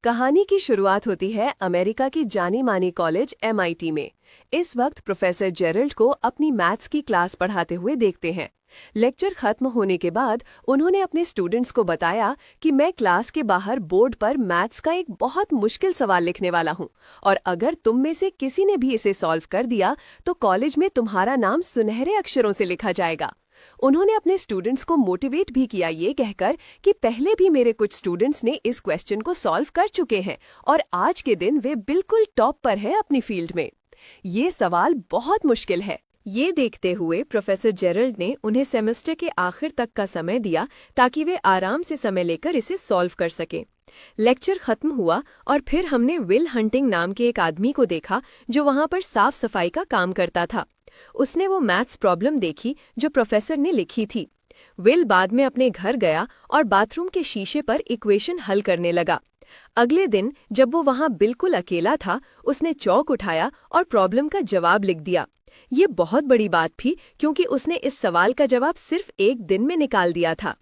कहानी की शुरुआत होती है अमेरिका की जानी मानी कॉलेज MIT में। इस वक्त प्रोफेसर जेरल्ड को अपनी मैथ्स की क्लास पढ़ाते हुए देखते हैं। लेक्चर खत्म होने के बाद उन्होंने अपने स्टूडेंट्स को बताया कि मैं क्लास के बाहर बोर्ड पर मैथ्स का एक बहुत मुश्किल सवाल लिखने वाला हूं और अगर तुम में से किसी ने भी इसे सॉल्व कर दिया तो कॉलेज में तुम्हारा नाम सुनहरे अक्षरों से लिखा जाएगा। उन्होंने अपने स्टूडेंट्स को मोटिवेट भी किया ये कहकर कि पहले भी मेरे कुछ स्टूडेंट्स ने इस क्वेश्चन को सॉल्व कर चुके हैं और आज के दिन वे बिल्कुल टॉप पर हैं अपनी फील्ड में। ये सवाल बहुत मुश्किल है। ये देखते हुए प्रोफेसर जेरल्ड ने उन्हें सेमेस्टर के आखिर तक का समय दिया ताकि वे आराम से समय लेकर इसे सॉल्व कर सकें। लेक्चर खत्म हुआ और फिर हमने विल हंटिंग नाम के एक आदमी को देखा जो वहां पर साफ सफाई का काम करता था। उसने वो मैथ्स प्रॉब्लम देखी जो प्रोफेसर ने लिखी थी। विल बाद में अपने घर गया और बाथरूम के शीशे पर इक्वेशन हल करने लगा। अगले दिन जब वो वहां बिल्कुल अकेला था, उसने चौक उठाया और प्रॉब्लम का जवाब लिख दिया। ये बहुत बड़ी बात थी क्योंकि उसने इस सवाल का जवाब सिर्फ एक दिन में निकाल दिया था।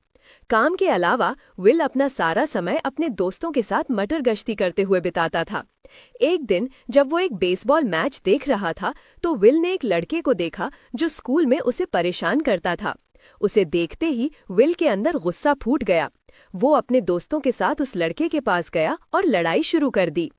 काम के अलावा विल अपना सारा समय अपने दोस्तों के साथ मटर गश्ती करते हुए बिताता था। एक दिन जब वो एक बेसबॉल मैच देख रहा था तो विल ने एक लड़के को देखा जो स्कूल में उसे परेशान करता था। उसे देखते ही विल के अंदर गुस्सा फूट गया। वो अपने दोस्तों के साथ उस लड़के के पास गया और लड़ाई शुरू कर दी।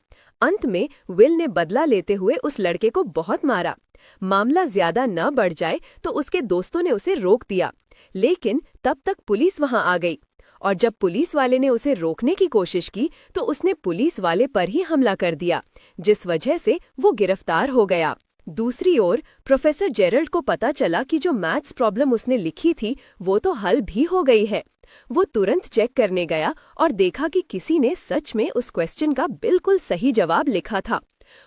अंत में विल ने बदला लेते हुए उस लड़के को बहुत मारा। मामला ज्यादा न बढ़ जाए तो उसके दोस्तों ने उसे रोक दिया, लेकिन तब तक पुलिस वहां आ गई और जब पुलिस वाले ने उसे रोकने की कोशिश की तो उसने पुलिस वाले पर ही हमला कर दिया, जिस वजह से वो गिरफ्तार हो गया। दूसरी ओर प्रोफेसर जेरल्ड को पता चला कि जो मैथ्स प्रॉब्लम उसने लिखी थी वो तो हल भी हो गई है। वो तुरंत चेक करने गया और देखा कि किसी ने सच में उस क्वेश्चन का बिल्कुल सही जवाब लिखा था।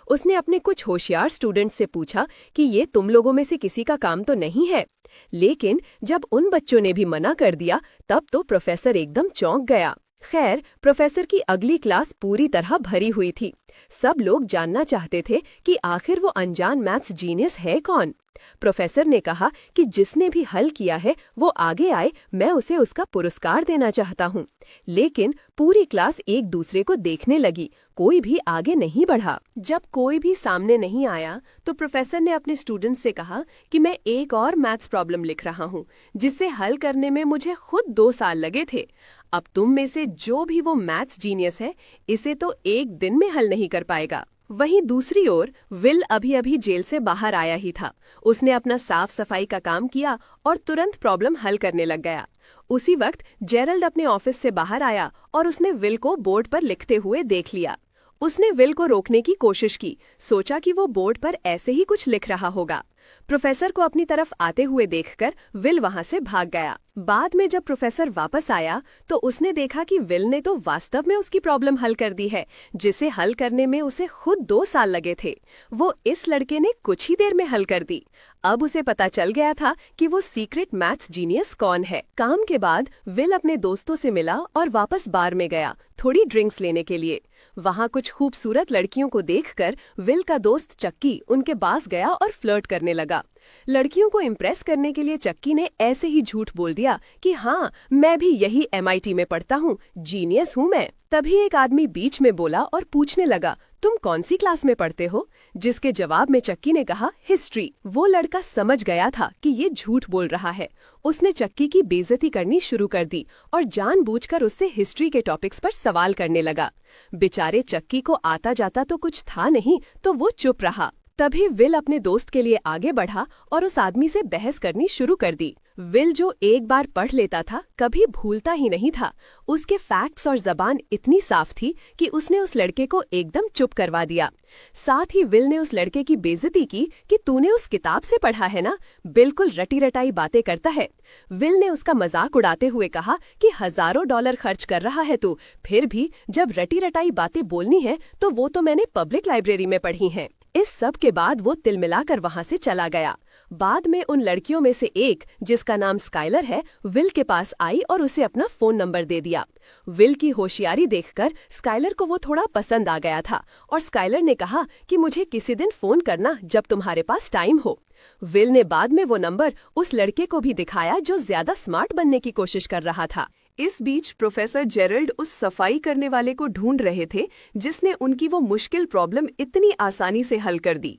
उसने अपने कुछ होशियार स्टूडेंट्स से पूछा कि ये तुम लोगों में से किसी का काम तो नहीं है, लेकिन जब उन बच्चों ने भी मना कर दिया तब तो प्रोफेसर एकदम चौंक गया। खैर, प्रोफेसर की अगली क्लास पूरी तरह भरी हुई थी। सब लोग जानना चाहते थे कि आखिर वो अनजान मैथ्स जीनियस है कौन। प्रोफेसर ने कहा कि जिसने भी हल किया है वो आगे आए, मैं उसे उसका पुरस्कार देना चाहता हूँ। लेकिन पूरी क्लास एक दूसरे को देखने लगी, कोई भी आगे नहीं बढ़ा। जब कोई भी सामने नहीं आया तो प्रोफेसर ने अपने स्टूडेंट्स से कहा कि मैं एक और मैथ्स प्रॉब्लम लिख रहा हूँ जिसे हल करने में मुझे खुद 2 साल लगे थे। अब तुम में से जो भी वो मैथ्स जीनियस है इसे तो एक दिन में हल नहीं कर पाएगा। वहीं दूसरी ओर विल अभी जेल से बाहर आया ही था। उसने अपना साफ सफाई का काम किया और तुरंत प्रॉब्लम हल करने लग गया। उसी वक्त जेरल्ड अपने ऑफिस से बाहर आया और उसने विल को बोर्ड पर लिखते हुए देख लिया। उसने विल को रोकने की कोशिश की, सोचा कि वो बोर्ड पर ऐसे ही कुछ लिख रहा होगा। प्रोफेसर को अपनी तरफ आते हुए देखकर विल वहां से भाग गया। बाद में जब प्रोफेसर वापस आया तो उसने देखा कि विल ने तो वास्तव में उसकी प्रॉब्लम हल कर दी है, जिसे हल करने में उसे खुद 2 साल लगे थे। वो इस लड़के ने कुछ ही देर में हल कर दी। अब उसे पता चल गया था कि वो सीक्रेट मैथ्स जीनियस कौन है। काम के बाद विल अपने दोस्तों से मिला और वापस बार में गया थोड़ी ड्रिंक्स लेने के लिए। वहां कुछ खूबसूरत लड़कियों को देखकर विल का दोस्त चक्की उनके पास गया और फ्लर्ट करने लगा। लड़कियों को इम्प्रेस करने के लिए चक्की ने ऐसे ही झूठ बोल दिया कि हाँ, मैं भी यही MIT में पढ़ता हूँ, जीनियस हूँ मैं। तभी एक आदमी बीच में बोला और पूछने लगा, तुम कौन सी क्लास में पढ़ते हो? जिसके जवाब में चक्की ने कहा, हिस्ट्री। वो लड़का समझ गया था कि ये झूठ बोल रहा है। उसने चक्की की बेइज्जती करनी शुरू कर दी और जानबूझकर उससे हिस्ट्री के टॉपिक्स पर सवाल करने लगा। बेचारे चक्की को आता जाता तो कुछ था नहीं, तो वो चुप रहा। तभी विल अपने दोस्त के लिए आगे बढ़ा और उस आदमी से बहस करनी शुरू कर दी। विल जो एक बार पढ़ लेता था कभी भूलता ही नहीं था। उसके फैक्ट्स और जबान इतनी साफ थी कि उसने उस लड़के को एकदम चुप करवा दिया। साथ ही विल ने उस लड़के की बेइज्जती की कि तूने उस किताब से पढ़ा है ना, बिल्कुल रटी रटाई बातें करता है। विल ने उसका मजाक उड़ाते हुए कहा कि हजारों डॉलर खर्च कर रहा है तू, फिर भी जब रटी रटाई बातें बोलनी है तो वो तो मैंने पब्लिक लाइब्रेरी में पढ़ी हैं। इस सब के बाद वो तिलमिलाकर वहां से चला गया। बाद में उन लड़कियों में से एक, जिसका नाम स्काइलर है, विल के पास आई और उसे अपना फोन नंबर दे दिया। विल की होशियारी देखकर स्काइलर को वो थोड़ा पसंद आ गया था और स्काइलर ने कहा कि मुझे किसी दिन फोन करना जब तुम्हारे पास टाइम हो। विल ने बाद में वो नंबर उस लड़के को भी दिखाया जो ज्यादा स्मार्ट बनने की कोशिश कर रहा था। इस बीच प्रोफेसर जेरल्ड उस सफाई करने वाले को ढूंढ रहे थे जिसने उनकी वो मुश्किल प्रॉब्लम इतनी आसानी से हल कर दी।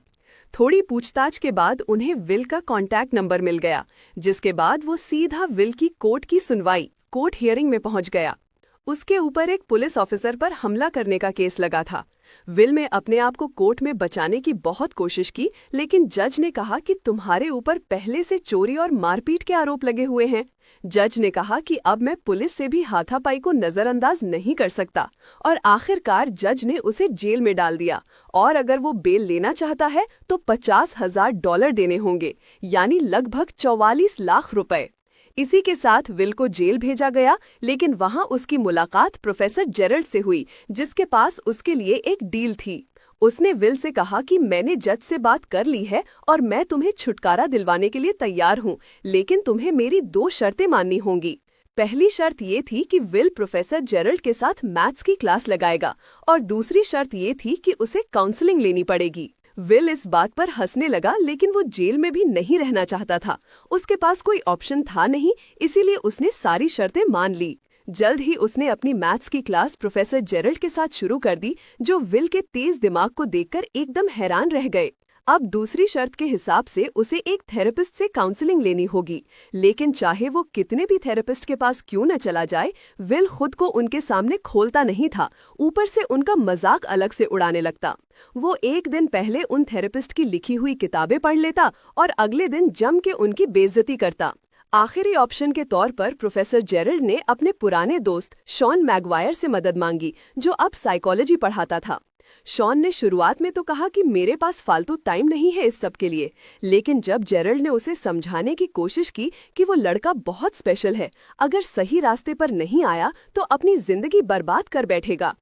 थोड़ी पूछताछ के बाद उन्हें विल का कॉन्टैक्ट नंबर मिल गया, जिसके बाद वो सीधा विल की कोर्ट हियरिंग में पहुंच गया। उसके ऊपर एक पुलिस ऑफिसर पर हमला करने का केस लगा था। विल ने अपने आप को कोर्ट में बचाने की बहुत कोशिश की, लेकिन जज ने कहा कि तुम्हारे ऊपर पहले से चोरी और मारपीट के आरोप लगे हुए हैं। जज ने कहा कि अब मैं पुलिस से भी हाथापाई को नजरअंदाज नहीं कर सकता, और आखिरकार जज ने उसे जेल में डाल दिया, और अगर वो बेल लेना चाहता है तो $50,000 देने होंगे, यानी लगभग 44 लाख रुपए। इसी के साथ विल को जेल भेजा गया, लेकिन वहां उसकी मुलाकात प्रोफेसर जेरल्ड से हुई, जिसके पास उसके लिए एक डील थी। उसने विल से कहा कि मैंने जज से बात कर ली है और मैं तुम्हें छुटकारा दिलवाने के लिए तैयार हूं, लेकिन तुम्हें मेरी 2 शर्तें माननी होंगी। पहली शर्त ये थी कि विल प्रोफेसर जेरल्ड के साथ मैथ्स की क्लास लगाएगा, और दूसरी शर्त ये थी कि उसे काउंसलिंग लेनी पड़ेगी। विल इस बात पर हंसने लगा, लेकिन वो जेल में भी नहीं रहना चाहता था। उसके पास कोई ऑप्शन था नहीं, इसीलिए उसने सारी शर्तें मान ली। जल्द ही उसने अपनी मैथ्स की क्लास प्रोफेसर जेरल्ड के साथ शुरू कर दी, जो विल के तेज दिमाग को देखकर एकदम हैरान रह गए। अब दूसरी शर्त के हिसाब से उसे एक थेरेपिस्ट से काउंसलिंग लेनी होगी, लेकिन चाहे वो कितने भी थेरेपिस्ट के पास क्यों न चला जाए, विल खुद को उनके सामने खोलता नहीं था। ऊपर से उनका मजाक अलग से उड़ाने लगता। वो एक दिन पहले उन थेरेपिस्ट की लिखी हुई किताबें पढ़ लेता और अगले दिन जम के उनकी बेइज्जती करता। आखिरी ऑप्शन के तौर पर प्रोफेसर जेरल्ड ने अपने पुराने दोस्त शॉन मैगवायर से मदद मांगी, जो अब साइकोलॉजी पढ़ाता था। शॉन ने शुरुआत में तो कहा कि मेरे पास फालतू टाइम नहीं है इस सब के लिए, लेकिन जब जेरल्ड ने उसे समझाने की कोशिश की कि वो लड़का बहुत स्पेशल है, अगर सही रास्ते पर नहीं आया तो अपनी जिंदगी बर्बाद कर बैठेगा।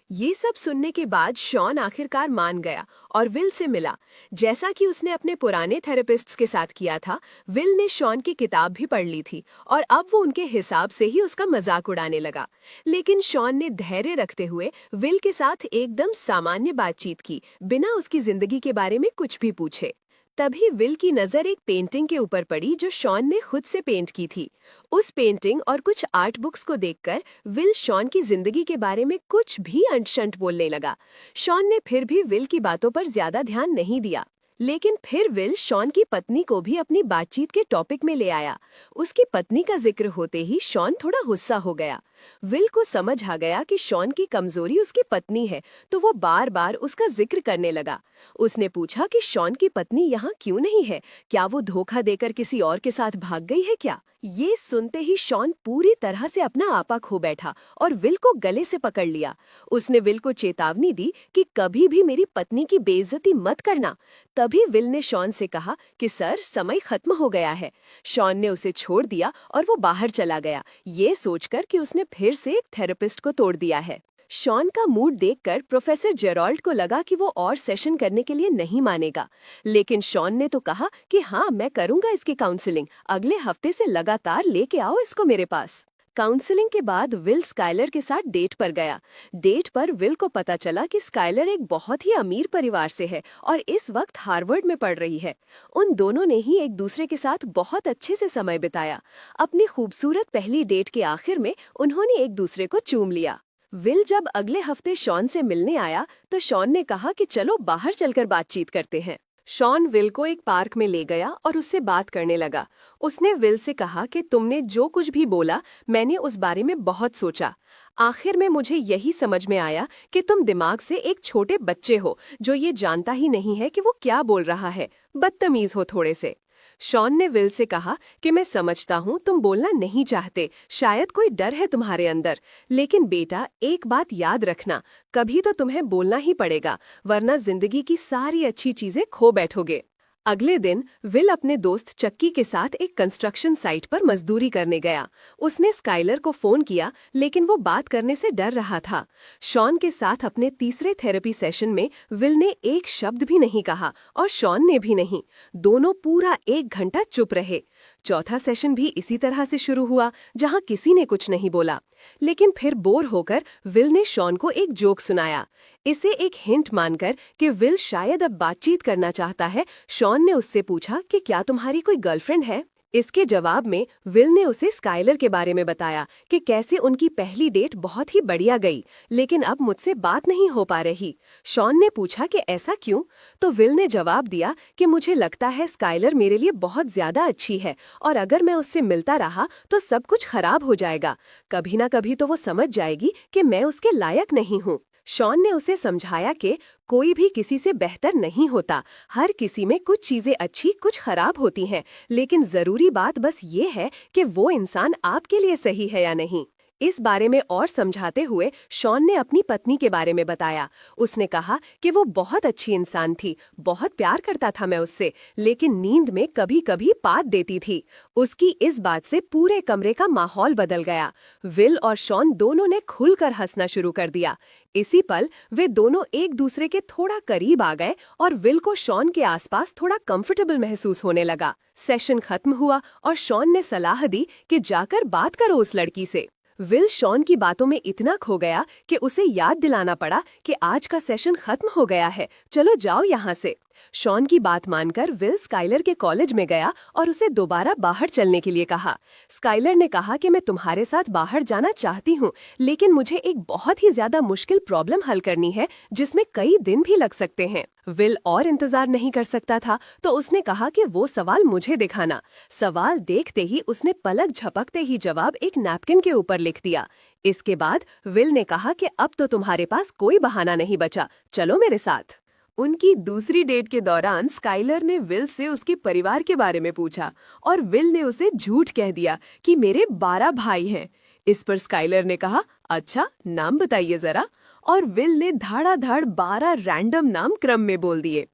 ये सब सुनने के बाद शॉन आखिरकार मान गया और विल से मिला, जैसा कि उसने अपने पुराने थेरेपिस्ट्स के साथ किया था। विल ने शॉन की किताब भी पढ़ ली थी और अब वो उनके हिसाब से ही उसका मजाक उड़ाने लगा। लेकिन शॉन ने धैर्य रखते हुए विल के साथ एकदम सामान्य बातचीत की, बिना उसकी जिंदगी के बारे में कुछ भी पूछे। तभी विल की नज़र एक पेंटिंग के ऊपर पड़ी जो शॉन ने खुद से पेंट की थी। उस पेंटिंग और कुछ आर्ट बुक्स को देखकर विल शॉन की जिंदगी के बारे में कुछ भी अंट-शंट बोलने लगा। शॉन ने फिर भी विल की बातों पर ज्यादा ध्यान नहीं दिया, लेकिन फिर विल शॉन की पत्नी को भी अपनी बातचीत के टॉपिक में ले आया। उसकी पत्नी का जिक्र होते ही शॉन थोड़ा गुस्सा हो गया। विल को समझ आ गया कि शॉन की कमजोरी उसकी पत्नी है, तो वो बार बार उसका जिक्र करने लगा। उसने पूछा कि शॉन की पत्नी यहाँ क्यों नहीं है, क्या वो धोखा देकर किसी और के साथ भाग गई है क्या? ये सुनते ही शॉन पूरी तरह से अपना आपा खो बैठा और विल को गले से पकड़ लिया। उसने विल को चेतावनी दी कि कभी भी मेरी पत्नी की बेइज्जती मत करना। तभी विल ने शॉन से कहा कि सर, समय खत्म हो गया है। शॉन ने उसे छोड़ दिया और वो बाहर चला गया, ये सोचकर कि उसने फिर से एक थेरेपिस्ट को तोड़ दिया है। शॉन का मूड देखकर प्रोफेसर जेराल्ड को लगा कि वो और सेशन करने के लिए नहीं मानेगा, लेकिन शॉन ने तो कहा कि हाँ, मैं करूंगा इसकी काउंसलिंग, अगले हफ्ते से लगातार लेके आओ इसको मेरे पास। काउंसलिंग के बाद विल स्काइलर के साथ डेट पर गया। डेट पर विल को पता चला कि स्काइलर एक बहुत ही अमीर परिवार से है और इस वक्त हार्वर्ड में पढ़ रही है। उन दोनों ने ही एक दूसरे के साथ बहुत अच्छे से समय बिताया। अपनी खूबसूरत पहली डेट के आखिर में उन्होंने एक दूसरे को चूम लिया। विल जब अगले हफ्ते शॉन से मिलने आया तो शॉन ने कहा कि चलो बाहर चलकर बातचीत करते हैं। शॉन विल को एक पार्क में ले गया और उससे बात करने लगा। उसने विल से कहा कि तुमने जो कुछ भी बोला, मैंने उस बारे में बहुत सोचा। आखिर में मुझे यही समझ में आया कि तुम दिमाग से एक छोटे बच्चे हो जो ये जानता ही नहीं है कि वो क्या बोल रहा है, बदतमीज हो थोड़े से। शॉन ने विल से कहा कि मैं समझता हूँ तुम बोलना नहीं चाहते, शायद कोई डर है तुम्हारे अंदर, लेकिन बेटा एक बात याद रखना, कभी तो तुम्हें बोलना ही पड़ेगा, वरना जिंदगी की सारी अच्छी चीजें खो बैठोगे। अगले दिन विल अपने दोस्त चक्की के साथ एक कंस्ट्रक्शन साइट पर मजदूरी करने गया। उसने स्काइलर को फोन किया, लेकिन वो बात करने से डर रहा था। शॉन के साथ अपने तीसरे थेरेपी सेशन में विल ने एक शब्द भी नहीं कहा और शॉन ने भी नहीं। दोनों पूरा 1 घंटा चुप रहे। चौथा सेशन भी इसी तरह से शुरू हुआ, जहां किसी ने कुछ नहीं बोला। लेकिन फिर बोर होकर विल ने शॉन को एक जोक सुनाया। इसे एक हिंट मानकर कि विल शायद अब बातचीत करना चाहता है, शॉन ने उससे पूछा कि क्या तुम्हारी कोई गर्लफ्रेंड है? इसके जवाब में विल ने उसे स्काइलर के बारे में बताया कि कैसे उनकी पहली डेट बहुत ही बढ़िया गई, लेकिन अब मुझसे बात नहीं हो पा रही। शॉन ने पूछा कि ऐसा क्यों? तो विल ने जवाब दिया कि मुझे लगता है स्काइलर मेरे लिए बहुत ज्यादा अच्छी है और अगर मैं उससे मिलता रहा तो सब कुछ खराब हो जाएगा। कभी ना कभी तो वो समझ जाएगी कि मैं उसके लायक नहीं हूँ। शॉन ने उसे समझाया कि कोई भी किसी से बेहतर नहीं होता, हर किसी में कुछ चीजें अच्छी कुछ खराब होती हैं, लेकिन जरूरी बात बस ये है कि वो इंसान आपके लिए सही है या नहीं। इस बारे में और समझाते हुए शॉन ने अपनी पत्नी के बारे में बताया। उसने कहा कि वो बहुत अच्छी इंसान थी, बहुत प्यार करता था मैं उससे, लेकिन नींद में कभी कभी पाद देती थी। उसकी इस बात से पूरे कमरे का माहौल बदल गया। विल और शॉन दोनों ने खुलकर हंसना शुरू कर दिया। इसी पल वे दोनों एक दूसरे के थोड़ा करीब आ गए और विल को शॉन के आसपास थोड़ा कंफर्टेबल महसूस होने लगा। सेशन खत्म हुआ और शॉन ने सलाह दी कि जाकर बात करो उस लड़की से। विल शॉन की बातों में इतना खो गया कि उसे याद दिलाना पड़ा कि आज का सेशन खत्म हो गया है, चलो जाओ यहाँ से। शॉन की बात मानकर विल स्काइलर के कॉलेज में गया और उसे दोबारा बाहर चलने के लिए कहा। स्काइलर ने कहा कि मैं तुम्हारे साथ बाहर जाना चाहती हूँ, लेकिन मुझे एक बहुत ही ज्यादा मुश्किल प्रॉब्लम हल करनी है जिसमें कई दिन भी लग सकते हैं। विल और इंतजार नहीं कर सकता था तो उसने कहा कि वो सवाल मुझे दिखाना। सवाल देखते ही उसने पलक झपकते ही जवाब एक नैपकिन के ऊपर लिख दिया। इसके बाद विल ने कहा कि अब तो तुम्हारे पास कोई बहाना नहीं बचा, चलो मेरे साथ। उनकी दूसरी डेट के दौरान स्काइलर ने विल से उसके परिवार के बारे में पूछा और विल ने उसे झूठ कह दिया कि मेरे 12 भाई हैं। इस पर स्काइलर ने कहा, अच्छा नाम बताइए जरा, और विल ने धड़ाधड़ 12 रैंडम नाम क्रम में बोल दिए।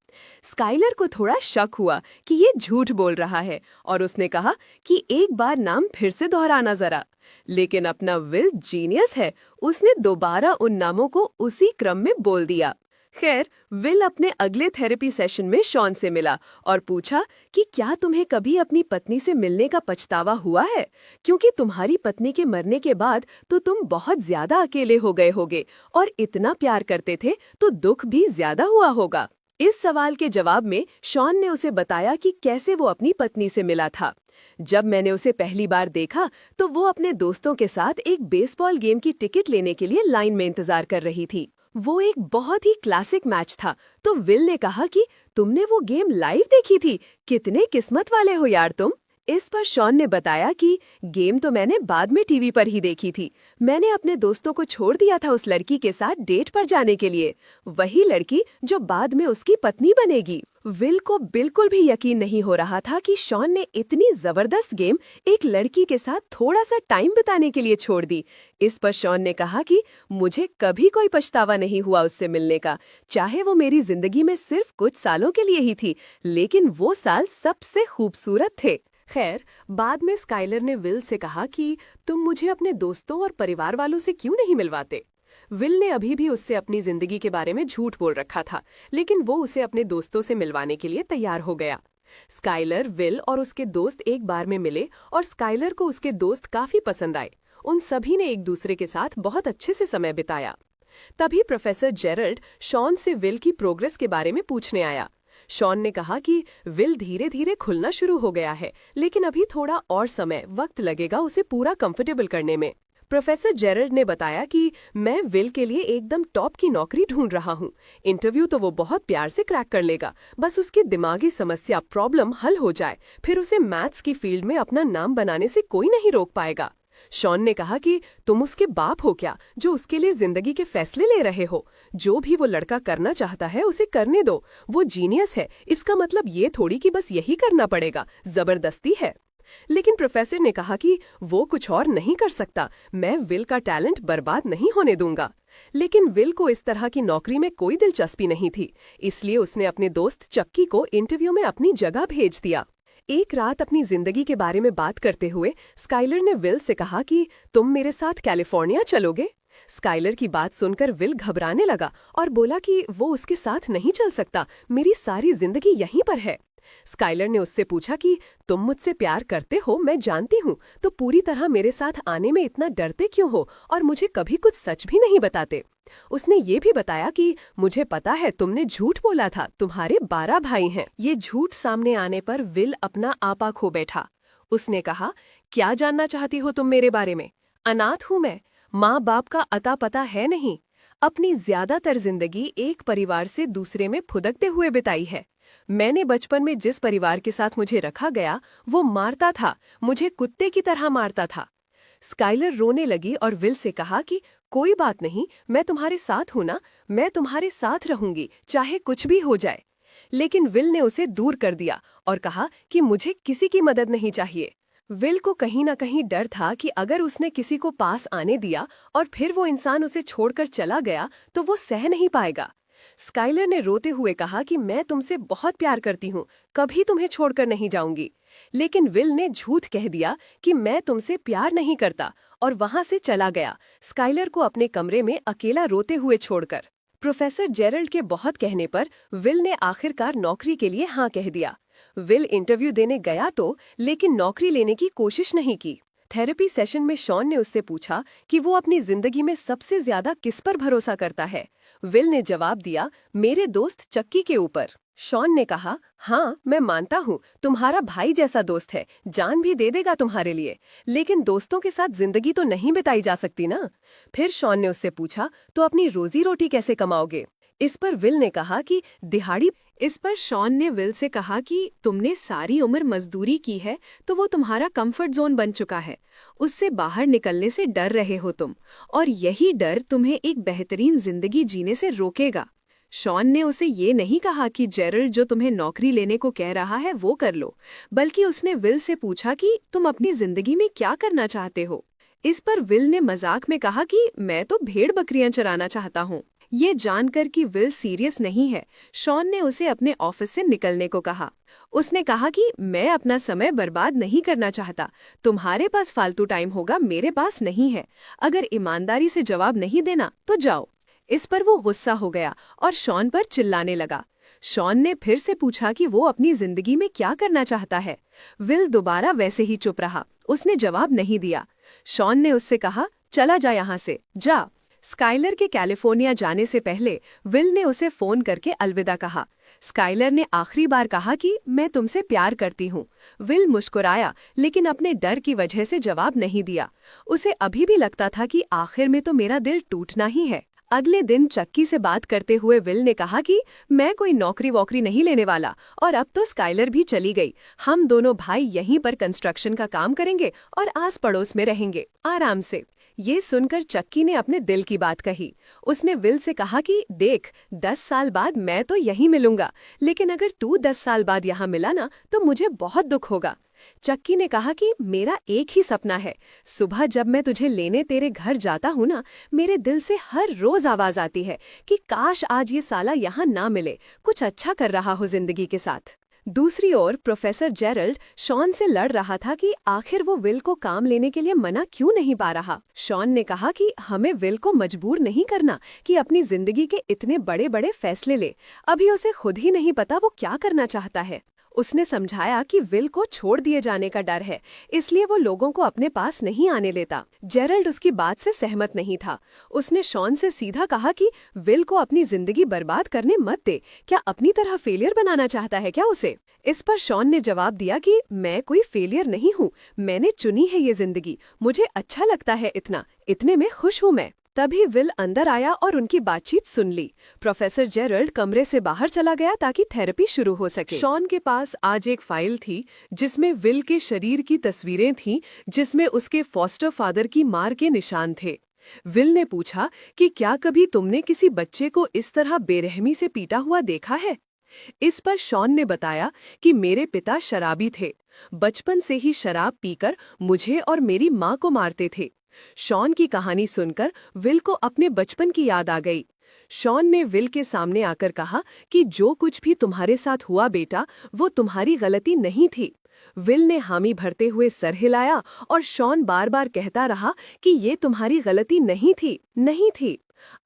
स्काइलर को थोड़ा शक हुआ कि ये झूठ बोल रहा है और उसने कहा कि एक बार नाम फिर से दोहराना जरा। लेकिन अपना विल जीनियस है, उसने दोबारा उन नामों को उसी क्रम में बोल दिया। खैर, विल अपने अगले थेरेपी सेशन में शॉन से मिला और पूछा कि क्या तुम्हें कभी अपनी पत्नी से मिलने का पछतावा हुआ है, क्योंकि तुम्हारी पत्नी के मरने के बाद तो तुम बहुत ज्यादा अकेले हो गए होगे और इतना प्यार करते थे तो दुख भी ज्यादा हुआ होगा। इस सवाल के जवाब में शॉन ने उसे बताया कि कैसे वो अपनी पत्नी से मिला था। जब मैंने उसे पहली बार देखा तो वो अपने दोस्तों के साथ एक बेसबॉल गेम की टिकट लेने के लिए लाइन में इंतजार कर रही थी। वो एक बहुत ही क्लासिक मैच था। तो विल ने कहा कि तुमने वो गेम लाइव देखी थी, कितने किस्मत वाले हो यार तुम। इस पर शॉन ने बताया कि गेम तो मैंने बाद में टीवी पर ही देखी थी। मैंने अपने दोस्तों को छोड़ दिया था उस लड़की के साथ डेट पर जाने के लिए, वही लड़की जो बाद में उसकी पत्नी बनेगी। विल को बिल्कुल भी यकीन नहीं हो रहा था कि शॉन ने इतनी जबरदस्त गेम एक लड़की के साथ थोड़ा सा टाइम बिताने के लिए छोड़ दी। इस पर शॉन ने कहा कि मुझे कभी कोई पछतावा नहीं हुआ उससे मिलने का, चाहे वो मेरी जिंदगी में सिर्फ कुछ सालों के लिए ही थी, लेकिन वो साल सबसे खूबसूरत थे। खैर, बाद में स्काइलर ने विल से कहा कि तुम मुझे अपने दोस्तों और परिवार वालों से क्यों नहीं मिलवाते। विल ने अभी भी उससे अपनी जिंदगी के बारे में झूठ बोल रखा था, लेकिन वो उसे अपने दोस्तों से मिलवाने के लिए तैयार हो गया। स्काइलर, विल और उसके दोस्त एक बार में मिले और स्काइलर को उसके दोस्त काफी पसंद आए। उन सभी ने एक दूसरे के साथ बहुत अच्छे से समय बिताया। तभी प्रोफेसर जेरल्ड शॉन से विल की प्रोग्रेस के बारे में पूछने आया। शॉन ने कहा कि विल धीरे धीरे खुलना शुरू हो गया है, लेकिन अभी थोड़ा और समय वक्त लगेगा उसे पूरा कंफर्टेबल करने में। प्रोफेसर जेरल्ड ने बताया कि मैं विल के लिए एकदम टॉप की नौकरी ढूंढ रहा हूँ। इंटरव्यू तो वो बहुत प्यार से क्रैक कर लेगा, बस उसकी दिमागी समस्या प्रॉब्लम हल हो जाए, फिर उसे मैथ्स की फील्ड में अपना नाम बनाने से कोई नहीं रोक पाएगा। शॉन ने कहा कि तुम उसके बाप हो क्या, जो उसके लिए जिंदगी के फैसले ले रहे हो। जो भी वो लड़का करना चाहता है उसे करने दो, वो जीनियस है, इसका मतलब ये थोड़ी कि बस यही करना पड़ेगा, जबरदस्ती है। लेकिन प्रोफेसर ने कहा कि वो कुछ और नहीं कर सकता, मैं विल का टैलेंट बर्बाद नहीं होने दूंगा। लेकिन विल को इस तरह की नौकरी में कोई दिलचस्पी नहीं थी, इसलिए उसने अपने दोस्त चक्की को इंटरव्यू में अपनी जगह भेज दिया। एक रात अपनी जिंदगी के बारे में बात करते हुए स्काइलर ने विल से कहा कि तुम मेरे साथ कैलिफोर्निया चलोगे। स्काइलर की बात सुनकर विल घबराने लगा और बोला कि वो उसके साथ नहीं चल सकता, मेरी सारी जिंदगी यहीं पर है। स्काइलर ने उससे पूछा कि तुम मुझसे प्यार करते हो, मैं जानती हूँ, तो पूरी तरह मेरे साथ आने में इतना डरते क्यों हो और मुझे कभी कुछ सच भी नहीं बताते। उसने ये भी बताया कि मुझे पता है तुमने झूठ बोला था, तुम्हारे 12 भाई हैं। ये झूठ सामने आने पर विल अपना आपा खो बैठा। उसने कहा, क्या जानना चाहती हो तुम मेरे बारे में? अनाथ हूं मैं, माँ बाप का अता पता है नहीं। अपनी ज्यादातर जिंदगी एक परिवार से दूसरे में फुदकते हुए बिताई है। मैंने बचपन में जिस परिवार के साथ मुझे रखा गया वो मारता था, मुझे कुत्ते की तरह मारता था। स्काइलर रोने लगी और विल से कहा कि कोई बात नहीं, मैं तुम्हारे साथ हूं ना, मैं तुम्हारे साथ रहूंगी चाहे कुछ भी हो जाए। लेकिन विल ने उसे दूर कर दिया और कहा कि मुझे किसी की मदद नहीं चाहिए। विल को कहीं ना कहीं डर था कि अगर उसने किसी को पास आने दिया और फिर वो इंसान उसे छोड़कर चला गया तो वो सह नहीं पाएगा। स्काइलर ने रोते हुए कहा कि मैं तुमसे बहुत प्यार करती हूँ, कभी तुम्हें छोड़कर नहीं जाऊंगी। लेकिन विल ने झूठ कह दिया कि मैं तुमसे प्यार नहीं करता और वहां से चला गया, स्काइलर को अपने कमरे में अकेला रोते हुए छोड़कर। प्रोफेसर जेरल्ड के बहुत कहने पर विल ने आखिरकार नौकरी के लिए हाँ कह दिया। विल इंटरव्यू देने गया तो, लेकिन नौकरी लेने की कोशिश नहीं की। थेरेपी सेशन में शॉन ने उससे पूछा कि वो अपनी जिंदगी में सबसे ज्यादा किस पर भरोसा करता है। विल ने जवाब दिया, मेरे दोस्त चक्की के ऊपर। शॉन ने कहा, हाँ मैं मानता हूँ, तुम्हारा भाई जैसा दोस्त है, जान भी दे देगा तुम्हारे लिए, लेकिन दोस्तों के साथ जिंदगी तो नहीं बिताई जा सकती ना। फिर शॉन ने उससे पूछा, तो अपनी रोजी रोटी कैसे कमाओगे? इस पर विल ने कहा कि दिहाड़ी। इस पर शॉन ने विल से कहा कि तुमने सारी उम्र मजदूरी की है तो वो तुम्हारा कंफर्ट जोन बन चुका है, उससे बाहर निकलने से डर रहे हो तुम, और यही डर तुम्हें एक बेहतरीन जिंदगी जीने से रोकेगा। शॉन ने उसे ये नहीं कहा कि जेरल्ड जो तुम्हें नौकरी लेने को कह रहा है वो कर लो, बल्कि उसने विल से पूछा कि तुम अपनी जिंदगी में क्या करना चाहते हो। इस पर विल ने मजाक में कहा कि मैं तो भेड़ बकरियां चराना चाहता हूँ। ये जानकर कि विल सीरियस नहीं है, शॉन ने उसे अपने ऑफिस से निकलने को कहा। उसने कहा कि मैं अपना समय बर्बाद नहीं करना चाहता, तुम्हारे पास फालतू टाइम होगा, मेरे पास नहीं है। अगर ईमानदारी से जवाब नहीं देना तो जाओ। इस पर वो गुस्सा हो गया और शॉन पर चिल्लाने लगा। शॉन ने फिर से पूछा कि वो अपनी जिंदगी में क्या करना चाहता है। विल दोबारा वैसे ही चुप रहा, उसने जवाब नहीं दिया। शॉन ने उससे कहा, चला जा यहाँ से, जा। स्काइलर के कैलिफोर्निया जाने से पहले विल ने उसे फोन करके अलविदा कहा। स्काइलर ने आखिरी बार कहा कि मैं तुमसे प्यार करती हूँ। विल मुस्कुराया, लेकिन अपने डर की वजह से जवाब नहीं दिया। उसे अभी भी लगता था कि आखिर में तो मेरा दिल टूटना ही है। अगले दिन चक्की से बात करते हुए विल ने कहा कि मैं कोई नौकरी वोकरी नहीं लेने वाला, और अब तो स्काइलर भी चली गई। हम दोनों भाई यहीं पर कंस्ट्रक्शन का काम करेंगे और आस पड़ोस में रहेंगे आराम से। ये सुनकर चक्की ने अपने दिल की बात कही। उसने विल से कहा कि देख, 10 साल बाद मैं तो यहीं मिलूंगा, लेकिन अगर तू 10 साल बाद यहाँ मिला ना तो मुझे बहुत दुख होगा। चक्की ने कहा कि मेरा एक ही सपना है, सुबह जब मैं तुझे लेने तेरे घर जाता हूँ ना, मेरे दिल से हर रोज आवाज आती है कि काश आज ये साला यहाँ ना मिले, कुछ अच्छा कर रहा हो जिंदगी के साथ। दूसरी ओर प्रोफेसर जेरल्ड शॉन से लड़ रहा था कि आखिर वो विल को काम लेने के लिए मना क्यों नहीं पा रहा। शॉन ने कहा कि हमें विल को मजबूर नहीं करना कि अपनी जिंदगी के इतने बड़े बड़े फैसले ले, अभी उसे खुद ही नहीं पता वो क्या करना चाहता है। उसने समझाया कि विल को छोड़ दिए जाने का डर है, इसलिए वो लोगों को अपने पास नहीं आने लेता। जेरल्ड उसकी बात से सहमत नहीं था। उसने शॉन से सीधा कहा कि विल को अपनी जिंदगी बर्बाद करने मत दे, क्या अपनी तरह फेलियर बनाना चाहता है क्या उसे? इस पर शॉन ने जवाब दिया कि मैं कोई फेलियर नहीं हूँ, मैंने चुनी है ये जिंदगी, मुझे अच्छा लगता है, इतने में खुश हूँ मैं। तभी विल अंदर आया और उनकी बातचीत सुन ली। प्रोफेसर जेरल्ड कमरे से बाहर चला गया ताकि थेरेपी शुरू हो सके। शॉन के पास आज एक फाइल थी जिसमें विल के शरीर की तस्वीरें थीं, जिसमें उसके फॉस्टर फादर की मार के निशान थे। विल ने पूछा कि क्या कभी तुमने किसी बच्चे को इस तरह बेरहमी से पीटा हुआ देखा है? इस पर शॉन ने बताया कि मेरे पिता शराबी थे, बचपन से ही शराब पीकर मुझे और मेरी माँ को मारते थे। शॉन की कहानी सुनकर विल को अपने बचपन की याद आ गई। शॉन ने विल के सामने आकर कहा कि जो कुछ भी तुम्हारे साथ हुआ बेटा, वो तुम्हारी गलती नहीं थी। विल ने हामी भरते हुए सर हिलाया और शॉन बार बार कहता रहा कि ये तुम्हारी गलती नहीं थी, नहीं थी।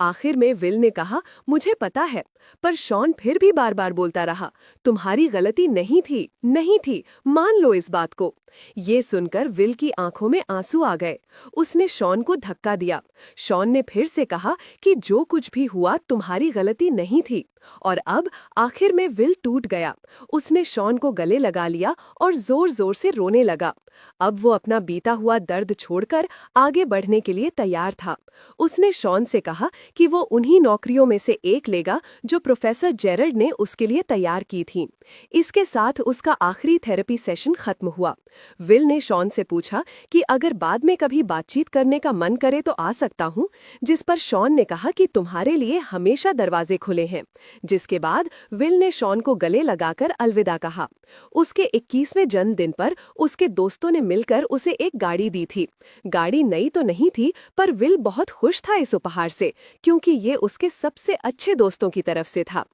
आखिर में विल ने कहा, मुझे पता है, पर शॉन फिर भी बार बार बोलता रहा, तुम्हारी गलती नहीं थी, नहीं थी, मान लो इस बात को। ये सुनकर विल की आंखों में आंसू आ गए। उसने शॉन को धक्का दिया। शॉन ने फिर से कहा कि जो कुछ भी हुआ तुम्हारी गलती नहीं थी। और अब आखिर में विल टूट गया। उसने शॉन को गले लगा लिया और जोर जोर से रोने लगा। अब वो अपना बीता हुआ दर्द छोड़कर आगे बढ़ने के लिए तैयार था। उसने शॉन से कहा कि वो उन्हीं नौकरियों में से एक लेगा जो प्रोफेसर जेरल्ड ने उसके लिए तैयार की थी। इसके साथ उसका आखिरी थेरेपी सेशन खत्म हुआ। विल ने शॉन से पूछा कि अगर बाद में कभी बातचीत करने का मन करे तो आ सकता हूँ, जिस पर शॉन ने कहा कि तुम्हारे लिए हमेशा दरवाजे खुले हैं। जिसके बाद विल ने शॉन को गले लगाकर अलविदा कहा। उसके 21वें जन्मदिन पर उसके दोस्तों ने मिलकर उसे एक गाड़ी दी थी। गाड़ी नई तो नहीं थी, पर विल बहुत खुश था इस उपहार से, क्योंकि ये उसके सबसे अच्छे दोस्तों की तरफ से था।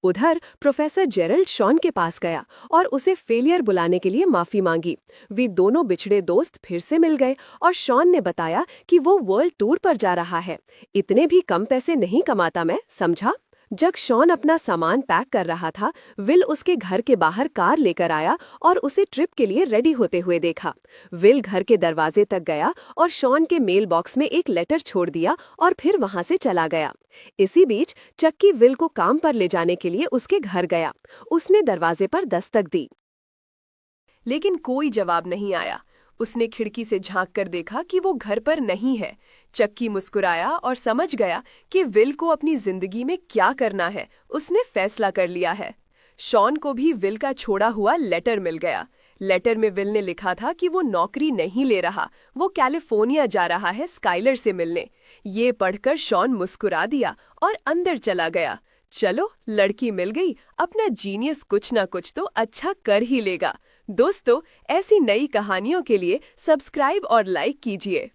उधर प्रोफेसर जेरल्ड शॉन के पास गया और उसे फेलियर बुलाने के लिए माफी मांगी। वे दोनों बिछड़े दोस्त फिर से मिल गए और शॉन ने बताया कि वो वर्ल्ड टूर पर जा रहा है। इतने भी कम पैसे नहीं कमाता मैं, समझा। जब शॉन अपना सामान पैक कर रहा था, विल उसके घर के बाहर कार लेकर आया और उसे ट्रिप के लिए रेडी होते हुए देखा। विल घर के दरवाजे तक गया और शॉन के मेल बॉक्स में एक लेटर छोड़ दिया और फिर वहां से चला गया। इसी बीच चक्की विल को काम पर ले जाने के लिए उसके घर गया। उसने दरवाजे पर दस्तक दी, लेकिन कोई जवाब नहीं आया। उसने खिड़की से झांक कर देखा कि वो घर पर नहीं है। चक्की मुस्कुराया और समझ गया कि विल को अपनी जिंदगी में क्या करना है। उसने फैसला कर लिया है। शॉन को भी विल का छोड़ा हुआ लेटर मिल गया। लेटर में विल ने लिखा था कि वो नौकरी नहीं ले रहा, वो कैलिफोर्निया जा रहा है स्काइलर से मिलने। ये पढ़कर शॉन मुस्कुरा दिया और अंदर चला गया। चलो, लड़की मिल गई, अपना जीनियस कुछ ना कुछ तो अच्छा कर ही लेगा। दोस्तों, ऐसी नई कहानियों के लिए सब्सक्राइब और लाइक कीजिए।